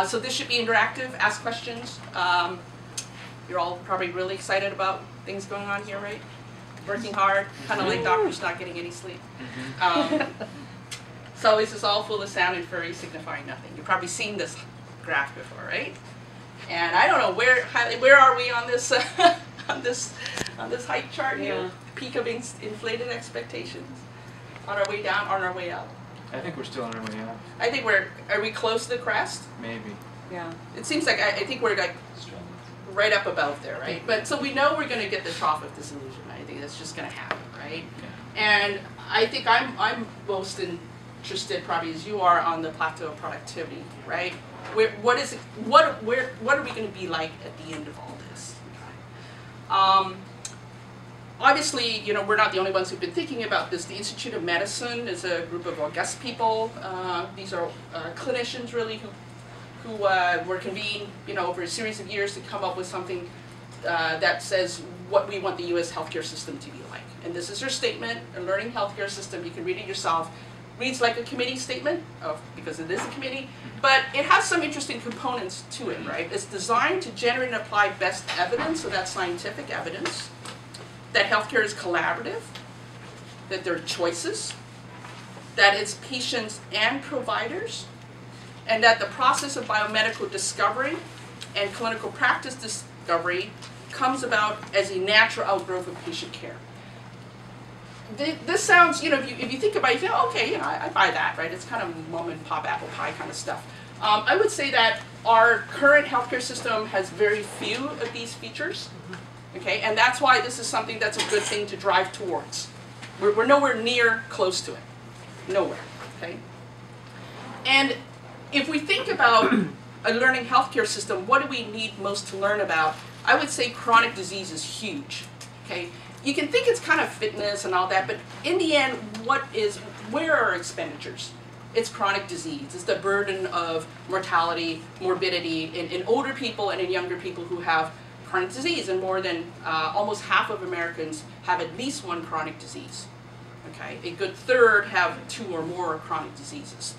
So this should be interactive, ask questions. You're all probably really excited about things going on here, right? Working hard, kind of like doctors not getting any sleep. So this is all full of sound and furry signifying nothing. You've probably seen this graph before, right? And I don't know where are we on this on this height chart here? Yeah. Peak of inflated expectations. On our way down, on our way up. I think we're still on our way up. I think are we close to the crest? Maybe. Yeah. It seems like I think we're like right up above there, right? But so we know we're going to get the trough of disillusionment. I think that's just going to happen, right? Yeah. And I think I'm most interested, probably as you are, on the plateau of productivity, right? What are we going to be like at the end of all this? Obviously, you know, we're not the only ones who've been thinking about this. The Institute of Medicine is a group of august people. These are clinicians, really, who were convened, you know, over a series of years to come up with something that says what we want the U.S. healthcare system to be like. And this is their statement: a learning healthcare system. You can read it yourself. Reads like a committee statement, because it is a committee, but it has some interesting components to it, right? It's designed to generate and apply best evidence, so that's scientific evidence, that healthcare is collaborative, that there are choices, that it's patients and providers, and that the process of biomedical discovery and clinical practice discovery comes about as a natural outgrowth of patient care. This sounds, you know, if you think about it, you think, oh, okay, you know, I buy that, right? It's kind of mom and pop apple pie kind of stuff. I would say that our current healthcare system has very few of these features, okay? And that's why this is something that's a good thing to drive towards. We're nowhere near close to it, nowhere, okay? And if we think about a learning healthcare system, what do we need most to learn about? I would say chronic disease is huge, okay? You can think it's kind of fitness and all that, but in the end, where are our expenditures? It's chronic disease. It's the burden of mortality, morbidity in older people and in younger people who have chronic disease, and more than almost half of Americans have at least one chronic disease. Okay, a good third have 2 or more chronic diseases.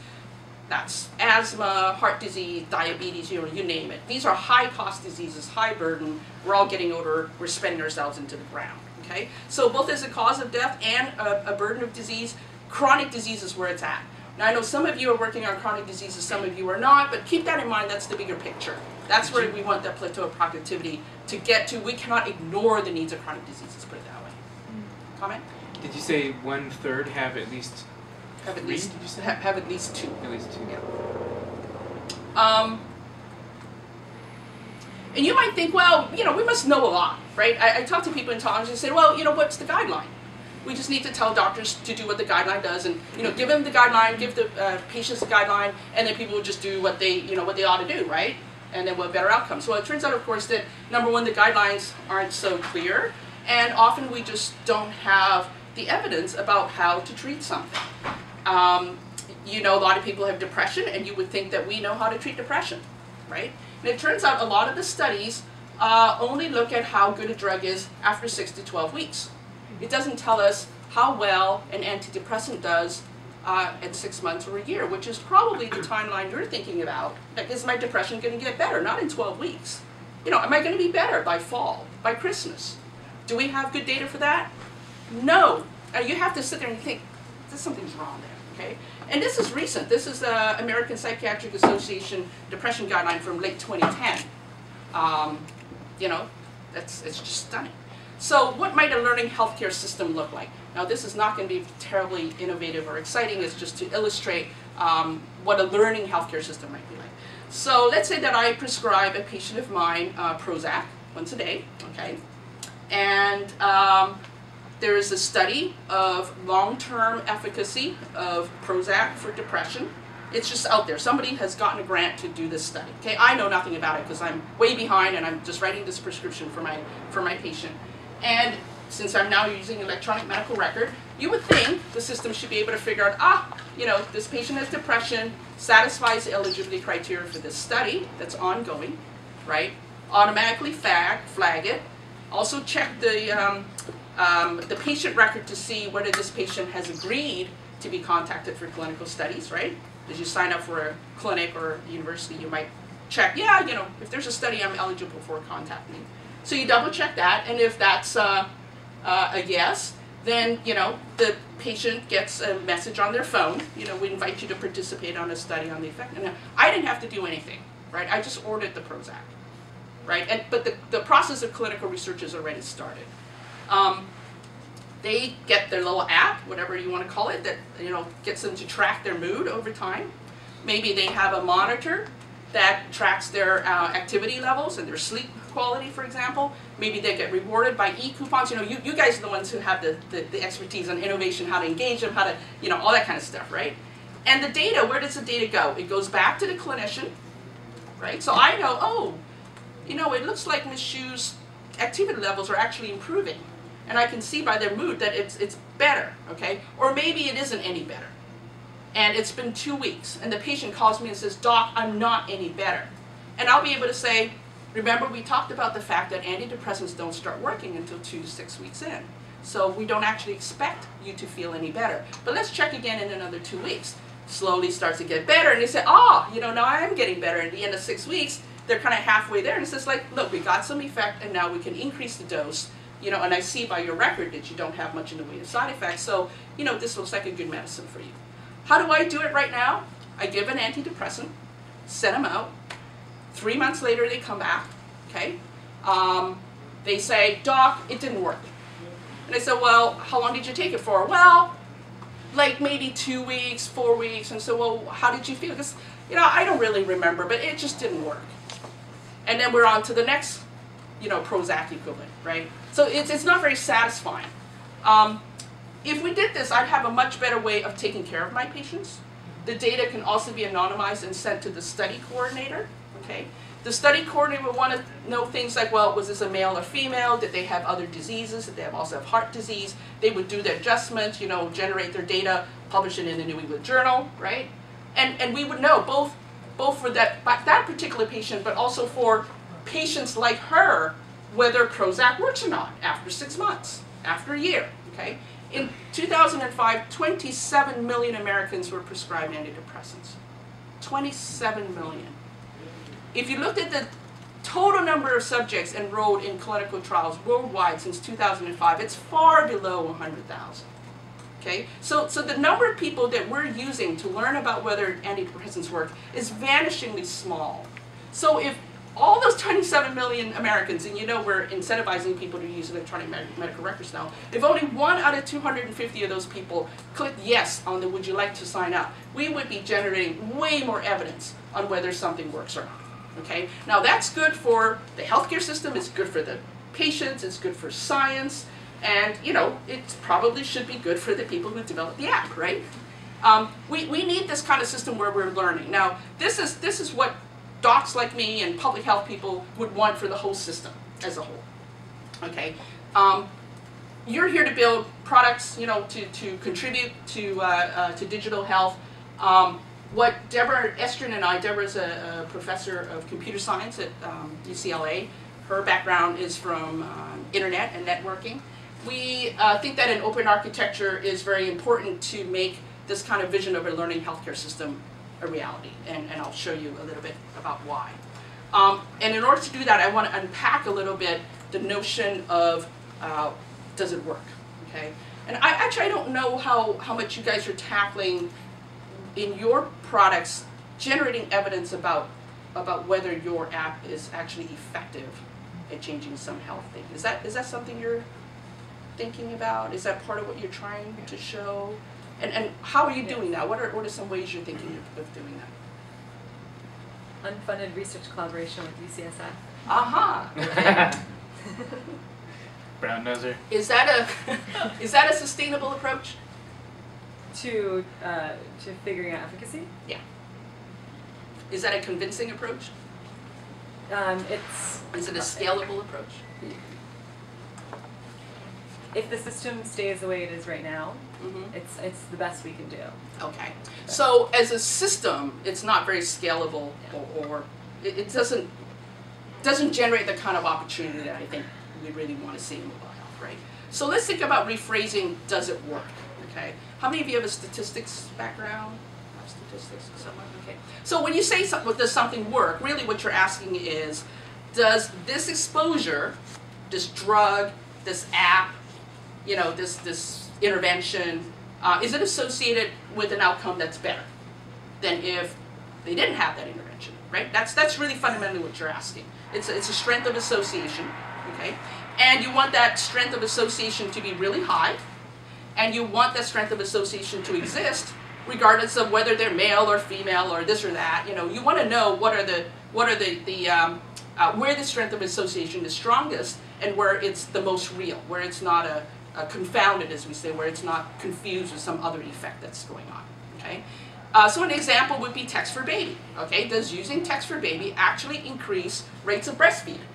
That's asthma, heart disease, diabetes, you know, you name it. These are high-cost diseases, high burden. We're all getting older. We're spending ourselves into the ground. Okay, so both as a cause of death and a burden of disease, chronic disease is where it's at. Now I know some of you are working on chronic diseases, some of you are not, but keep that in mind. That's the bigger picture. That's where we want that plateau of productivity to get to. We cannot ignore the needs of chronic diseases, put it that way. Comment? Did you say 1/3 have at least Have at three, least, did you say? have at least 2. At least 2. Yeah. And you might think, well, you know, we must know a lot, right? I talk to people in talks and say, well, you know, what's the guideline? We just need to tell doctors to do what the guideline does, and you know, give them the guideline, give the patients the guideline, and then people will just do what they, you know, what they ought to do, right? And then we'll have better outcomes. Well, it turns out, of course, that number one, the guidelines aren't so clear, and often we just don't have the evidence about how to treat something. You know, a lot of people have depression, and you would think that we know how to treat depression, right? And it turns out a lot of the studies only look at how good a drug is after 6 to 12 weeks. It doesn't tell us how well an antidepressant does at 6 months or a year, which is probably the timeline you're thinking about. Like, is my depression going to get better? Not in 12 weeks. You know, am I going to be better by fall, by Christmas? Do we have good data for that? No. You have to sit there and think, something's wrong there, okay? And this is recent. This is the American Psychiatric Association Depression Guideline from late 2010. You know, it's just stunning. So what might a learning healthcare system look like? Now, this is not going to be terribly innovative or exciting. It's just to illustrate what a learning healthcare system might be like. So let's say that I prescribe a patient of mine Prozac once a day, okay? And there is a study of long-term efficacy of Prozac for depression. It's just out there. Somebody has gotten a grant to do this study. Okay, I know nothing about it because I'm way behind and I'm just writing this prescription for my patient. And since I'm now using electronic medical record, you would think the system should be able to figure out, you know, this patient has depression, satisfies the eligibility criteria for this study that's ongoing, right? Automatically flag it. Also check the the patient record to see whether this patient has agreed to be contacted for clinical studies, right? As you sign up for a clinic or university, you might check, yeah, you know, if there's a study, I'm eligible for, contact me. So you double check that, and if that's a yes, then, you know, the patient gets a message on their phone, you know, we invite you to participate on a study on the effect. And I didn't have to do anything, right? I just ordered the Prozac, right? But the process of clinical research has already started. They get their little app, whatever you want to call it, that, you know, gets them to track their mood over time. Maybe they have a monitor that tracks their activity levels and their sleep quality, for example. Maybe they get rewarded by e-coupons. You know, you guys are the ones who have the expertise on innovation, how to engage them, how to, you know, all that kind of stuff, right? And the data, where does the data go? It goes back to the clinician, right? So I know, oh, you know, it looks like Ms. Shu's activity levels are actually improving. And I can see by their mood that it's better, okay? Or maybe it isn't any better. And it's been 2 weeks, and the patient calls me and says, Doc, I'm not any better. And I'll be able to say, remember we talked about the fact that antidepressants don't start working until 2 to 6 weeks in. So we don't actually expect you to feel any better. But let's check again in another 2 weeks. Slowly starts to get better, and they say, you know, now I am getting better. At the end of 6 weeks, they're kind of halfway there, and it's just like, look, we got some effect, and now we can increase the dose. You know, and I see by your record that you don't have much in the way of side effects, so, you know, this looks like a good medicine for you. How do I do it right now? I give an antidepressant, send them out. 3 months later, they come back, okay? They say, Doc, it didn't work. And I said, well, how long did you take it for? Well, like maybe 2 weeks, 4 weeks. And so, well, how did you feel? Because, you know, I don't really remember, but it just didn't work. And then we're on to the next, you know, Prozac equivalent, right? So it's not very satisfying. If we did this, I'd have a much better way of taking care of my patients. The data can also be anonymized and sent to the study coordinator, okay? The study coordinator would want to know things like, well, was this a male or female? Did they have other diseases? Did they also have heart disease? They would do the adjustments, you know, generate their data, publish it in the New England Journal, right? And we would know both for that particular patient, but also for patients like her, whether Prozac works or not after 6 months, after a year, okay? In 2005, 27 million Americans were prescribed antidepressants. 27 million. If you looked at the total number of subjects enrolled in clinical trials worldwide since 2005, it's far below 100,000. Okay? So the number of people that we're using to learn about whether antidepressants work is vanishingly small. So if all those 27 million Americans, and you know we're incentivizing people to use electronic medical records now, if only 1 out of 250 of those people clicked yes on the would you like to sign up, we would be generating way more evidence on whether something works or not. Okay? Now that's good for the healthcare system, it's good for the patients, it's good for science, and you know, it probably should be good for the people who developed the app, right? We need this kind of system where we're learning. Now, this is what docs like me and public health people would want for the whole system as a whole. Okay, you're here to build products, you know, to contribute to digital health. What Deborah Estrin and I, Deborah's a professor of computer science at UCLA. Her background is from internet and networking. We think that an open architecture is very important to make this kind of vision of a learning healthcare system a reality, and I'll show you a little bit about why. And in order to do that, I want to unpack a little bit the notion of does it work, okay? And I don't know how much you guys are tackling in your products, generating evidence about whether your app is actually effective at changing some health thing. Is that something you're thinking about? Is that part of what you're trying to show? And how are you doing that? What are some ways you're thinking of doing that? Unfunded research collaboration with UCSF. Aha. Okay. Brown noser. Is that a sustainable approach? To figuring out efficacy? Yeah. Is that a convincing approach? Is it a scalable approach? If the system stays the way it is right now, it's the best we can do. Okay. So as a system, it's not very scalable, or it doesn't generate the kind of opportunity that I think we really want to see in mobile health, right? So let's think about rephrasing, does it work? Okay. How many of you have a statistics background? Statistics, someone? Okay. So when you say, does something work, really what you're asking is, does this exposure, this drug, this app, you know, this intervention, is it associated with an outcome that's better than if they didn't have that intervention, right? That's really fundamentally what you're asking. It's a strength of association, okay? And you want that strength of association to be really high, and you want that strength of association to exist regardless of whether they're male or female or this or that. You know, you want to know where the strength of association is strongest and where it's the most real, where it's not confounded, as we say, where it's not confused with some other effect that's going on. Okay, so an example would be text for baby. Okay, does using text for baby actually increase rates of breastfeeding?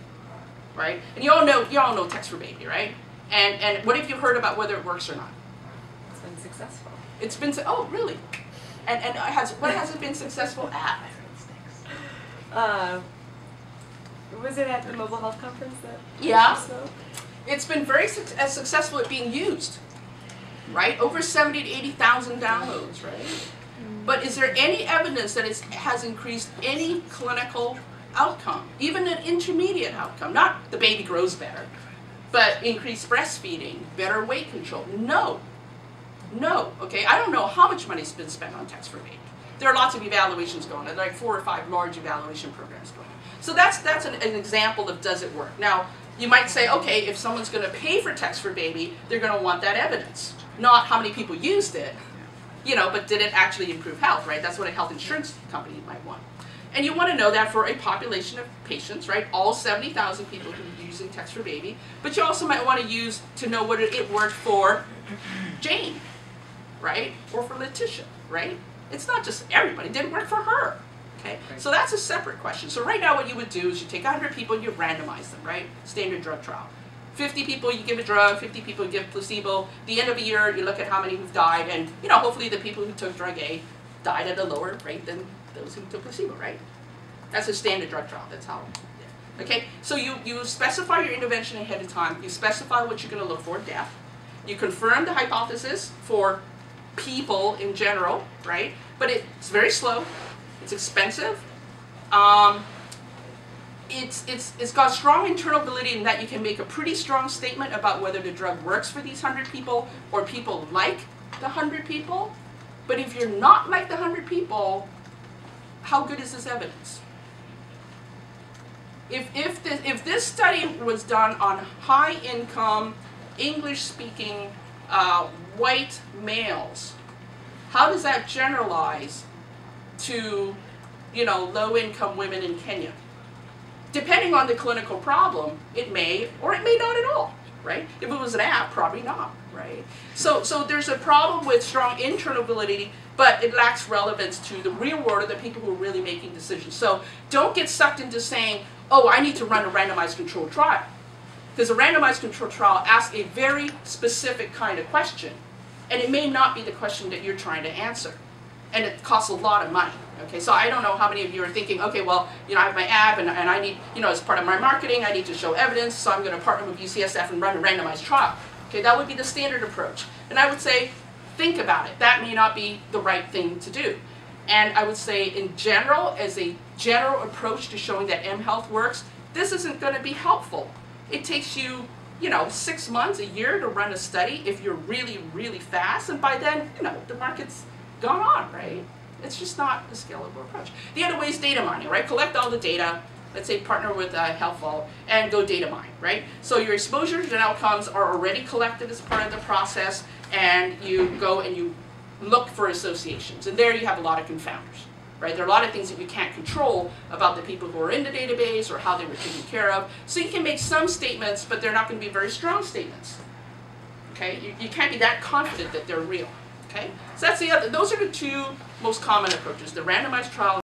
Right, and you all know text for baby, right? And what have you heard about whether it works or not? It's been successful. It's been, oh really? And what has it been successful at? Was it at the Mobile Health Conference that Yeah. you spoke? It's been very successful at being used, right? Over 70 to 80,000 downloads, right? But is there any evidence that it has increased any clinical outcome, even an intermediate outcome? Not the baby grows better, but increased breastfeeding, better weight control? No. No, okay? I don't know how much money's been spent on text for baby. There are lots of evaluations going on, like 4 or 5 large evaluation programs going on. So that's an example of does it work. Now, you might say, okay, if someone's going to pay for text for baby, they're going to want that evidence, not how many people used it, you know, but did it actually improve health, right? That's what a health insurance company might want. And you want to know that for a population of patients, right? All 70,000 people who are using text for baby, but you also might want to know whether it worked for Jane, right? Or for Letitia, right? It's not just everybody. It didn't work for her. Okay? So that's a separate question. So right now what you would do is you take 100 people and you randomize them, right? Standard drug trial. 50 people you give a drug, 50 people you give placebo. At the end of a year you look at how many who've died, and you know, hopefully the people who took drug A died at a lower rate than those who took placebo, right? That's a standard drug trial. That's how. Okay? So you specify your intervention ahead of time. You specify what you're going to look for, death. You confirm the hypothesis for people in general, right? But it's very slow. It's expensive. It's got strong internal validity in that you can make a pretty strong statement about whether the drug works for these 100 people or people like the 100 people. But if you're not like the 100 people, how good is this evidence? If this study was done on high-income, English-speaking, white males, how does that generalize to, you know, low-income women in Kenya? Depending on the clinical problem, it may or it may not at all, right? If it was an app, probably not, right? So there's a problem with strong internal validity, but it lacks relevance to the real world of the people who are really making decisions. So don't get sucked into saying, oh, I need to run a randomized controlled trial. Because a randomized controlled trial asks a very specific kind of question, and it may not be the question that you're trying to answer. And it costs a lot of money. Okay, so I don't know how many of you are thinking, okay, well, you know, I have my app and I need, you know, as part of my marketing, I need to show evidence, so I'm going to partner with UCSF and run a randomized trial. Okay, that would be the standard approach. And I would say, think about it. That may not be the right thing to do. And I would say, in general, as a general approach to showing that mHealth works, this isn't going to be helpful. It takes you, you know, 6 months, a year to run a study if you're really, really fast. And by then, you know, the market's gone on, right? It's just not a scalable approach. The other way is data mining, right? Collect all the data, let's say partner with Health Vault, and go data mine, right? So your exposures and outcomes are already collected as part of the process, and you go and you look for associations. And there you have a lot of confounders, right? There are a lot of things that you can't control about the people who are in the database or how they were taken care of. So you can make some statements, but they're not going to be very strong statements, okay? You can't be that confident that they're real. Okay, so that's those are the two most common approaches: the randomized trial